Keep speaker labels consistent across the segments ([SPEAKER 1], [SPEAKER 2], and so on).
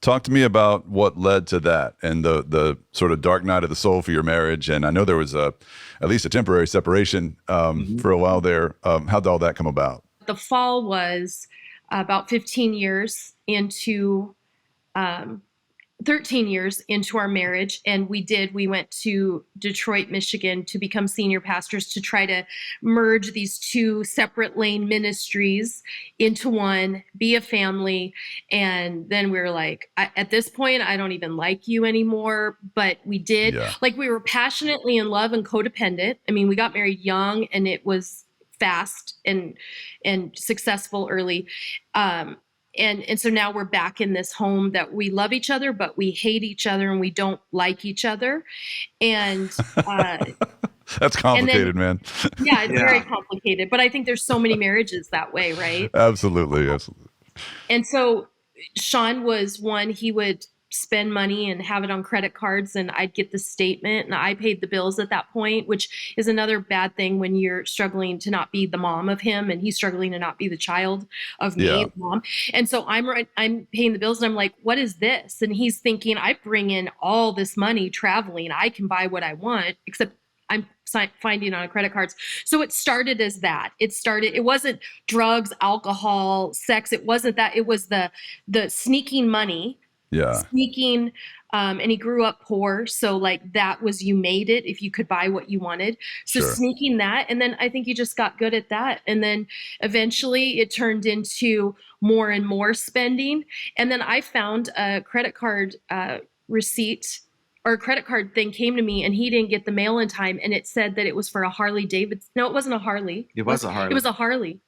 [SPEAKER 1] Talk to me about what led to that and the sort of dark night of the soul for your marriage. And I know there was at least a temporary separation
[SPEAKER 2] Mhm.
[SPEAKER 1] for a while there. How did all that come about?
[SPEAKER 3] The fall was about 15 years into um, 13 years into our marriage, and we went to Detroit, Michigan to become senior pastors to try to merge these two separate lane ministries into one, be a family. And then we were like, at this point, I don't even like you anymore. But we did.
[SPEAKER 1] Yeah.
[SPEAKER 3] Like, we were passionately in love and codependent. I mean, we got married young, and it was fast and successful early. And so now we're back in this home that we love each other, but we hate each other and we don't like each other. And uh,
[SPEAKER 1] That's
[SPEAKER 3] and then
[SPEAKER 1] complicated, man.
[SPEAKER 3] yeah, it's very
[SPEAKER 2] Yeah.
[SPEAKER 3] complicated. But I think there's so many marriages that way, right?
[SPEAKER 1] Absolutely. Absolutely.
[SPEAKER 3] And so Shawn was one, he would spend money and have it on credit cards, and I'd get the statement and I paid the bills at that point, which is another bad thing when you're struggling to not be the mom of him and he's struggling to not be the child of me,
[SPEAKER 1] Yeah.
[SPEAKER 3] the mom. And so I'm paying the bills and I'm like, what is this? And he's thinking, I bring in all this money traveling, I can buy what I want, except I'm finding on credit cards. So it started as that. It wasn't drugs, alcohol, sex. It wasn't that. It was the sneaking money,
[SPEAKER 1] Yeah.
[SPEAKER 3] sneaking. And he grew up poor. So like that was, you made it if you could buy what you wanted. So
[SPEAKER 1] Sure.
[SPEAKER 3] sneaking that. And then I think he just got good at that. And then eventually it turned into more and more spending. And then I found a credit card receipt, or a credit card thing came to me, and he didn't get the mail in time, and it said that it was for a Harley Davidson. No, it wasn't a Harley.
[SPEAKER 2] It was a
[SPEAKER 3] It
[SPEAKER 2] Harley.
[SPEAKER 3] was a Harley.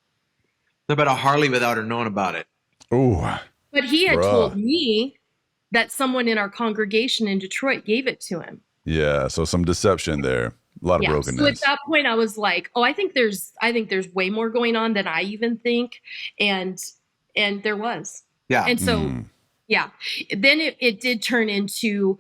[SPEAKER 2] About a Harley without her knowing about it.
[SPEAKER 1] Ooh,
[SPEAKER 3] But he had
[SPEAKER 1] bruh.
[SPEAKER 3] told me that someone in our congregation in Detroit gave it to him.
[SPEAKER 1] Yeah. So some deception there. A lot of
[SPEAKER 3] Yeah. So at
[SPEAKER 1] brokenness.
[SPEAKER 3] that point I was like, oh, I think there's way more going on than I even think. And there was.
[SPEAKER 2] Yeah.
[SPEAKER 3] And so yeah. Then it did turn into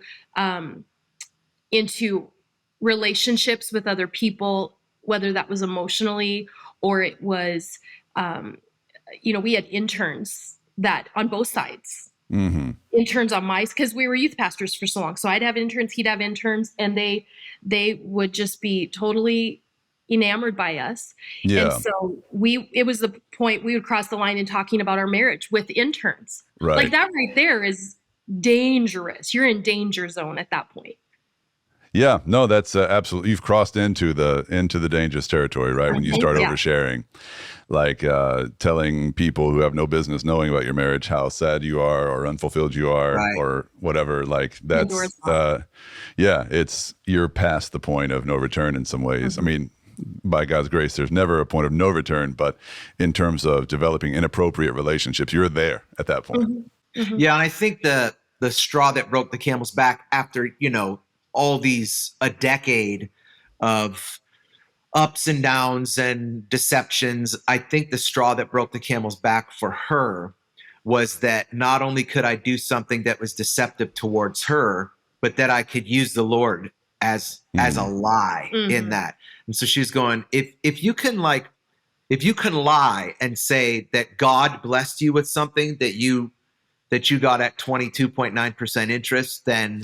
[SPEAKER 3] relationships with other people, whether that was emotionally or it was, we had interns that on both sides.
[SPEAKER 1] Mm-hmm.
[SPEAKER 3] Interns on my, because we were youth pastors for so long. So I'd have interns, he'd have interns, and they would just be totally enamored by us.
[SPEAKER 1] Yeah.
[SPEAKER 3] And so it was the point we would cross the line in talking about our marriage with interns.
[SPEAKER 1] Right.
[SPEAKER 3] Like that right there is dangerous. You're in danger zone at that point.
[SPEAKER 1] Yeah, no, that's absolutely. You've crossed into the dangerous territory, right? When you start
[SPEAKER 3] Yeah.
[SPEAKER 1] oversharing, like telling people who have no business knowing about your marriage how sad you are or unfulfilled you are,
[SPEAKER 2] Right.
[SPEAKER 1] or whatever. Like
[SPEAKER 3] Pandora's
[SPEAKER 1] that's you're past the point of no return in some ways. I mean, by God's grace, there's never a point of no return, but in terms of developing inappropriate relationships, you're there at that point.
[SPEAKER 3] Mhm.
[SPEAKER 2] Yeah. And I think the straw that broke the camel's back after, all a decade of ups and downs and deceptions, I think the straw that broke the camel's back for her was that not only could I do something that was deceptive towards her, but that I could use the Lord as a lie in that. And so she was going, if you can lie and say that God blessed you with something that you got at 22.9% interest, then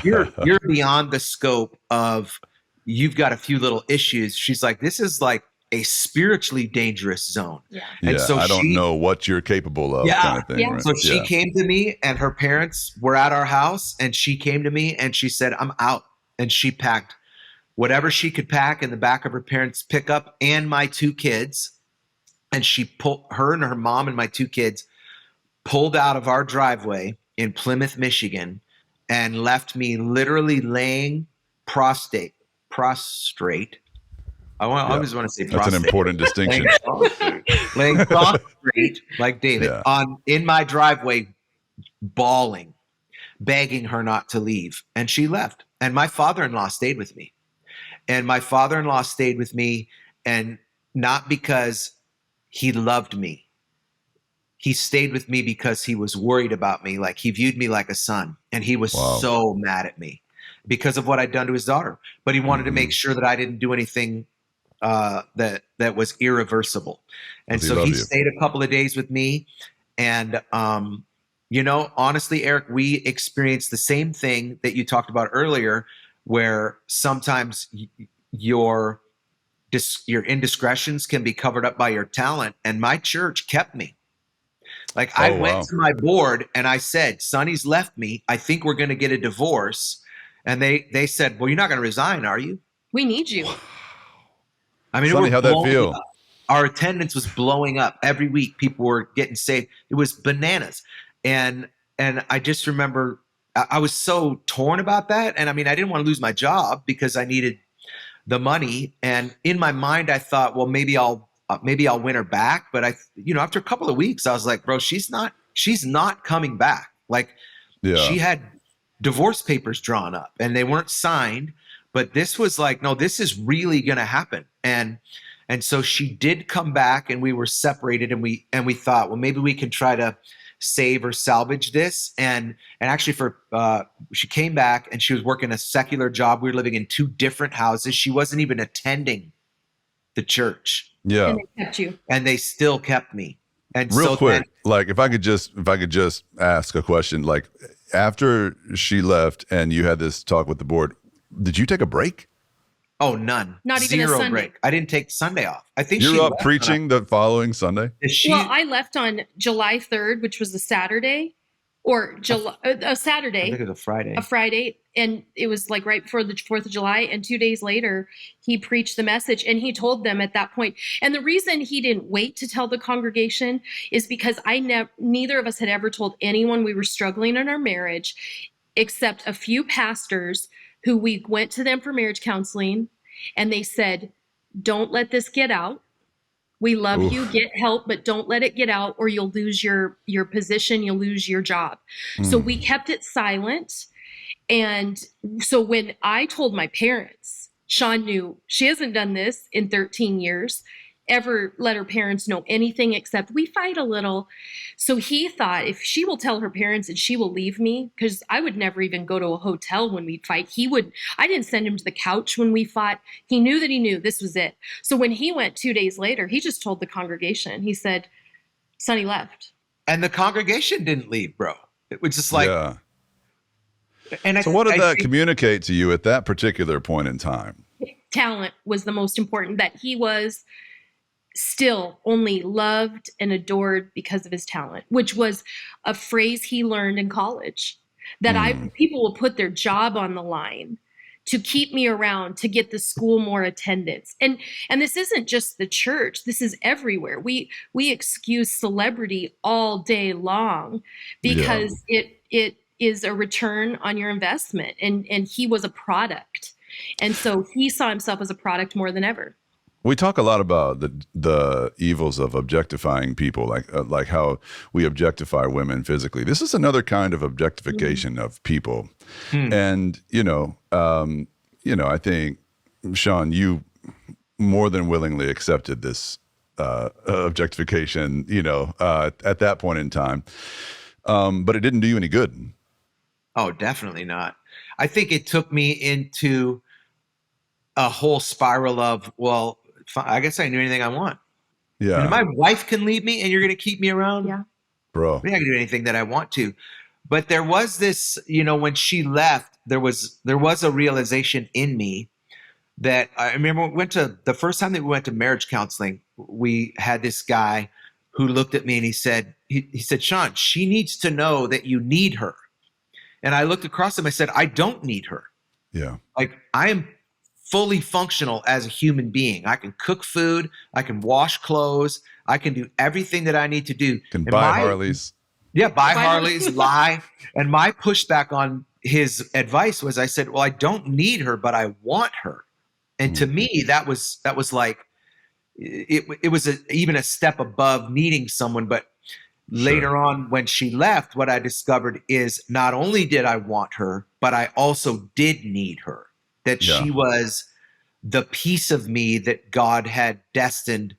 [SPEAKER 2] you're beyond the scope of, you've got a few little issues. She's like, this is like a spiritually dangerous zone.
[SPEAKER 3] Yeah.
[SPEAKER 2] And so
[SPEAKER 1] I don't know what you're capable of, kind of thing.
[SPEAKER 3] Yeah.
[SPEAKER 1] Right?
[SPEAKER 2] So she came to me, and her parents were at our house, and she came to me and she said, I'm out. And she packed whatever she could pack in the back of her parents' pickup and my two kids. And she her and her mom and my two kids pulled out of our driveway in Plymouth, Michigan, and left me literally laying prostrate. I always want to say prostrate.
[SPEAKER 1] That's an important distinction.
[SPEAKER 2] Laying prostrate like David in my driveway, bawling, begging her not to leave. And she left. And my father-in-law stayed with me. And my father-in-law stayed with me, and not because he loved me. He stayed with me because he was worried about me. Like, he viewed me like a son, and he was so mad at me because of what I'd done to his daughter. But he wanted to make sure that I didn't do anything that was irreversible. And so he stayed a couple of days with me, and Honestly, Eric, we experienced the same thing that you talked about earlier, where sometimes your your indiscretions can be covered up by your talent. And my church kept me. Like I
[SPEAKER 1] Oh,
[SPEAKER 2] went
[SPEAKER 1] wow.
[SPEAKER 2] to my board and I said, Sonny's left me. I think we're going to get a divorce. And they said, well, you're not going to resign, are you?
[SPEAKER 3] We need you.
[SPEAKER 2] I mean,
[SPEAKER 1] Sonny,
[SPEAKER 2] we're
[SPEAKER 1] how'd that
[SPEAKER 2] blowing
[SPEAKER 1] feel?
[SPEAKER 2] up. Our attendance was blowing up every week. People were getting saved. It was bananas. And I just remember I was so torn about that. And I mean, I didn't want to lose my job because I needed the money. And in my mind, I thought, well, maybe I'll win her back. But after a couple of weeks, I was like, bro, she's not coming back. Like
[SPEAKER 1] Yeah.
[SPEAKER 2] she had divorce papers drawn up and they weren't signed, but this was like, no, this is really going to happen. And so she did come back and we were separated and we thought, well, maybe we can try to save or salvage this. And actually she came back and she was working a secular job. We were living in two different houses. She wasn't even attending the church
[SPEAKER 1] Yeah.
[SPEAKER 3] And they kept you.
[SPEAKER 2] and they still kept me. And
[SPEAKER 1] Real
[SPEAKER 2] so
[SPEAKER 1] quick, like if I could just ask a question, like after she left and you had this talk with the board, did you take a break?
[SPEAKER 2] oh, none.
[SPEAKER 3] Not even a
[SPEAKER 2] Zero
[SPEAKER 3] Sunday.
[SPEAKER 2] break. I didn't take Sunday off. I think
[SPEAKER 1] You're
[SPEAKER 2] she
[SPEAKER 1] up
[SPEAKER 2] left
[SPEAKER 1] preaching the following Sunday?
[SPEAKER 3] Well, I left on July 3rd, which was a Saturday, or a Saturday.
[SPEAKER 2] I think it was
[SPEAKER 3] a Friday, and it was like right before the 4th of July. And 2 days later, he preached the message and he told them at that point. And the reason he didn't wait to tell the congregation is because neither of us had ever told anyone we were struggling in our marriage, except a few pastors who we went to them for marriage counseling, and they said, don't let this get out. We love
[SPEAKER 1] Oof.
[SPEAKER 3] you, get help, but don't let it get out or you'll lose your position, you'll lose your job. So we kept it silent. And so when I told my parents, Shawn knew she hasn't done this in 13 years, ever let her parents know anything except we fight a little. So he thought if she will tell her parents and she will leave me, because I would never even go to a hotel when we'd fight. I didn't send him to the couch when we fought. He knew this was it. So when he went 2 days later, he just told the congregation, he said, Sonny left.
[SPEAKER 2] And the congregation didn't leave, bro. It was just like,
[SPEAKER 1] yeah.
[SPEAKER 2] and
[SPEAKER 1] So what did that communicate to you at that particular point in time?
[SPEAKER 3] Talent was the most important, that he was still only loved and adored because of his talent, which was a phrase he learned in college, that people will put their job on the line to keep me around, to get the school more attendance. And this isn't just the church, this is everywhere. We excuse celebrity all day long because it is a return on your investment. And he was a product. And so he saw himself as a product more than ever.
[SPEAKER 1] We talk a lot about the evils of objectifying people, like how we objectify women physically. This is another kind of objectification of people, and I think, Shawn, you more than willingly accepted this objectification, at that point in time, but it didn't do you any good.
[SPEAKER 2] Oh, definitely not. I think it took me into a whole spiral of, well, I guess I can do anything I want.
[SPEAKER 1] Yeah.
[SPEAKER 2] And my wife can leave me and you're going to keep me around?
[SPEAKER 3] Yeah.
[SPEAKER 1] Bro.
[SPEAKER 2] I'm not going to do anything that I want to. But there was this, when she left, there was a realization in me that I remember the first time that we went to marriage counseling, we had this guy who looked at me and he said, Shawn, she needs to know that you need her. And I looked across him, I said, I don't need her.
[SPEAKER 1] Yeah.
[SPEAKER 2] Like I am fully functional as a human being. I can cook food. I can wash clothes. I can do everything that I need to do.
[SPEAKER 1] Can buy Harleys.
[SPEAKER 2] Yeah, buy Harleys, lie. And my pushback on his advice was, I said, well, I don't need her, but I want her. And to me, that was like, it was even a step above needing someone. But later on, when she left, what I discovered is not only did I want her, but I also did need her. That she was the piece of me that God had destined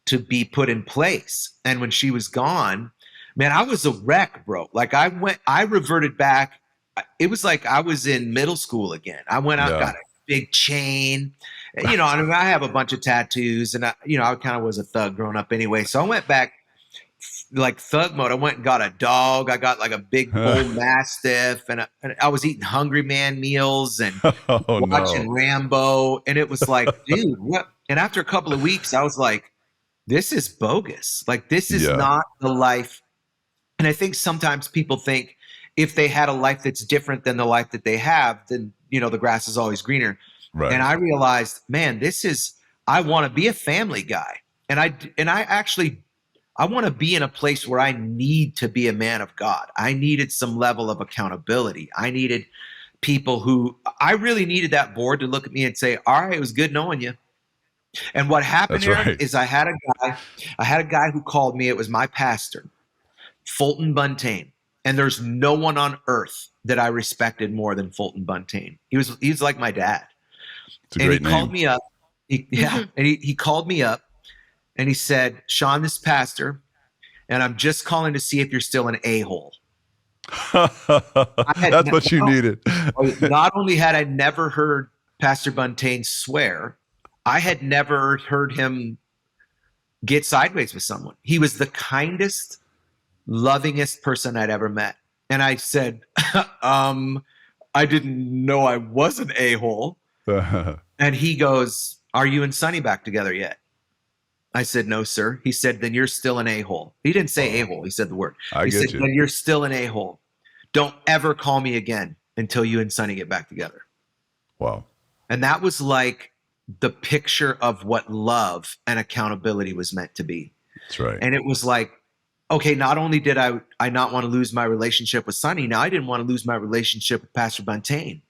[SPEAKER 2] to be put in place. And when she was gone, man, I was a wreck, bro. Like I reverted back. It was like I was in middle school again. I went out, got a big chain. I have a bunch of tattoos and I kind of was a thug growing up anyway. So I went back, like thug mode. I went and got a dog. I got like a big bull mastiff, and I was eating Hungry Man meals and
[SPEAKER 1] Oh no.
[SPEAKER 2] watching Rambo. And it was like, dude, what? And after a couple of weeks, I was like, this is bogus. Like, this is
[SPEAKER 1] Yeah.
[SPEAKER 2] not the life. And I think sometimes people think if they had a life that's different than the life that they have, then, the grass is always greener.
[SPEAKER 1] Right.
[SPEAKER 2] And I realized, man, I want to be a family guy. And I want to be in a place where I need to be a man of God. I needed some level of accountability. I needed I really needed that board to look at me and say, all right, it was good knowing you. And what happened,
[SPEAKER 1] That's
[SPEAKER 2] Aaron,
[SPEAKER 1] right.
[SPEAKER 2] is I had a guy who called me. It was my pastor, Fulton Buntain. And there's no one on earth that I respected more than Fulton Buntain. He's like my dad.
[SPEAKER 1] It's a
[SPEAKER 2] And he
[SPEAKER 1] great
[SPEAKER 2] called
[SPEAKER 1] name.
[SPEAKER 2] me up.
[SPEAKER 3] Mhm.
[SPEAKER 2] And he called me up and he said, Shawn, this is pastor, and I'm just calling to see if you're still an a-hole.
[SPEAKER 1] That's what you needed.
[SPEAKER 2] Not only had I never heard Pastor Buntain swear, I had never heard him get sideways with someone. He was the kindest, lovingest person I'd ever met. And I said, I didn't know I was an a-hole. And he goes, are you and Sonny back together yet? I said, no, sir. He said, then you're still an a-hole. He didn't say a-hole. He said the word.
[SPEAKER 1] I
[SPEAKER 2] He
[SPEAKER 1] get
[SPEAKER 2] said,
[SPEAKER 1] you.
[SPEAKER 2] then you're still an a-hole. Don't ever call me again until you and Sonny get back together.
[SPEAKER 1] Wow.
[SPEAKER 2] And that was like the picture of what love and accountability was meant to be.
[SPEAKER 1] That's right.
[SPEAKER 2] And it was like, okay, not only did I not want to lose my relationship with Sonny, now I didn't want to lose my relationship with Pastor Buntain.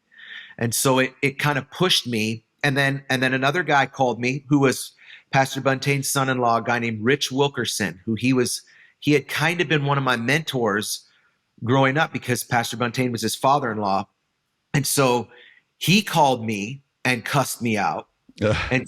[SPEAKER 2] And so it kind of pushed me. And then another guy called me who was Pastor Buntain's son-in-law, a guy named Rich Wilkerson, who he had kind of been one of my mentors growing up because Pastor Buntain was his father-in-law. And so he called me and cussed me out and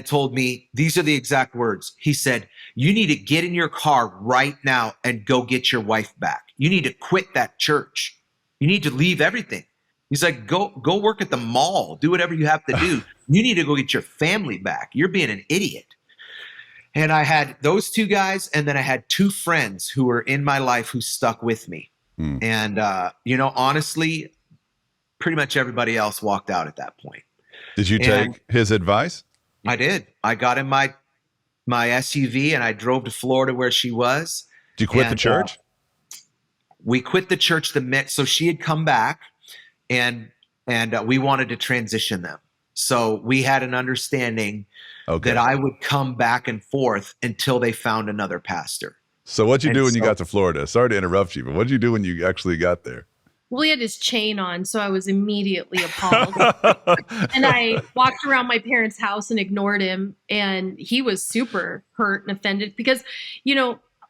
[SPEAKER 2] told me, these are the exact words. He said, you need to get in your car right now and go get your wife back. You need to quit that church. You need to leave everything. He's like, go work at the mall. Do whatever you have to do. You need to go get your family back. You're being an idiot. And I had those two guys, and then I had two friends who were in my life who stuck with me.
[SPEAKER 1] Hmm.
[SPEAKER 2] And, honestly, pretty much everybody else walked out at that point.
[SPEAKER 1] Did you
[SPEAKER 2] And
[SPEAKER 1] take his advice?
[SPEAKER 2] I did. I got in my SUV and I drove to Florida where she was.
[SPEAKER 1] Did you quit the
[SPEAKER 2] And,
[SPEAKER 1] church?
[SPEAKER 2] we quit the church so she had come back, and we wanted to transition them. So we had an understanding
[SPEAKER 1] Okay.
[SPEAKER 2] that I would come back and forth until they found another pastor.
[SPEAKER 1] So what'd you
[SPEAKER 2] And
[SPEAKER 1] do when you
[SPEAKER 2] so-
[SPEAKER 1] got to Florida? Sorry to interrupt you, but what'd you do when you actually got there?
[SPEAKER 3] Well, he had his chain on, so I was immediately appalled. And I walked around my parents' house and ignored him. And he was super hurt and offended because,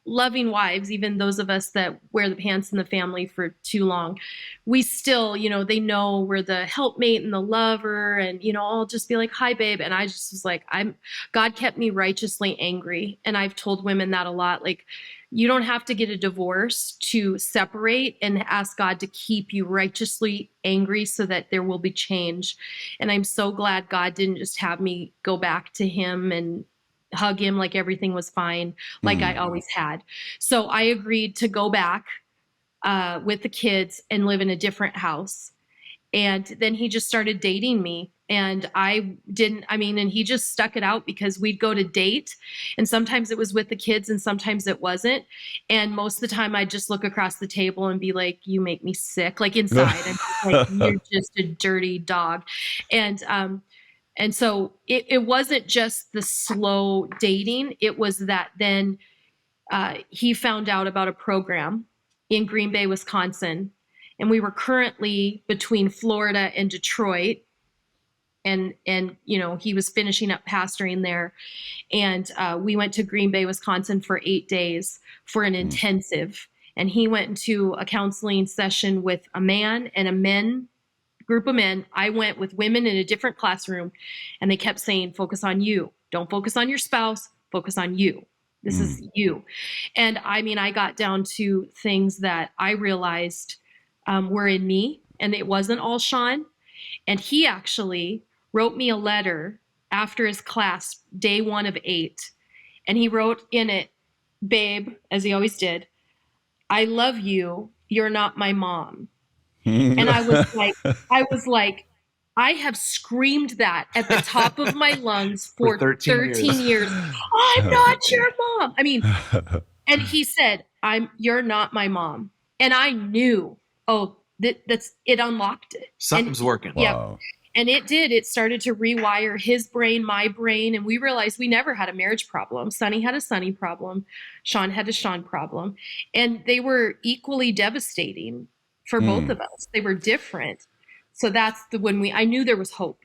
[SPEAKER 3] loving wives, even those of us that wear the pants in the family for too long, we still, they know we're the helpmate and the lover. And, I'll just be like, hi, babe. And I just was like, God kept me righteously angry. And I've told women that a lot. Like, you don't have to get a divorce to separate and ask God to keep you righteously angry so that there will be change. And I'm so glad God didn't just have me go back to him and hug him like everything was fine, like I always had. So I agreed to go back with the kids and live in a different house. And then he just started dating me. And and he just stuck it out because we'd go to date. And sometimes it was with the kids and sometimes it wasn't. And most of the time I'd just look across the table and be like, you make me sick, like inside. I'm like, you're just a dirty dog. And so it wasn't just the slow dating. It was that then he found out about a program in Green Bay, Wisconsin. And we were currently between Florida and Detroit. And he was finishing up pastoring there. And we went to Green Bay, Wisconsin for 8 days for an intensive. And he went into a counseling session with a man and a group of men. I went with women in a different classroom, and they kept saying, focus on you. Don't focus on your spouse. Focus on you. This is you. And I got down to things that I realized were in me, and it wasn't all Shawn. And he actually wrote me a letter after his class, day 1 of 8. And he wrote in it, babe, as he always did, I love you. You're not my mom. And I was like, I have screamed that at the top of my lungs for 13 years. I'm not your mom. I mean, and he said, you're not my mom. And I knew, oh, that's it unlocked it.
[SPEAKER 2] Something's working.
[SPEAKER 3] Yeah.
[SPEAKER 1] Wow.
[SPEAKER 3] And it did. It started to rewire his brain, my brain. And we realized we never had a marriage problem. Sonny had a Sonny problem. Shawn had a Shawn problem. And they were equally devastating for both of us. They were different. So that's when I knew there was hope.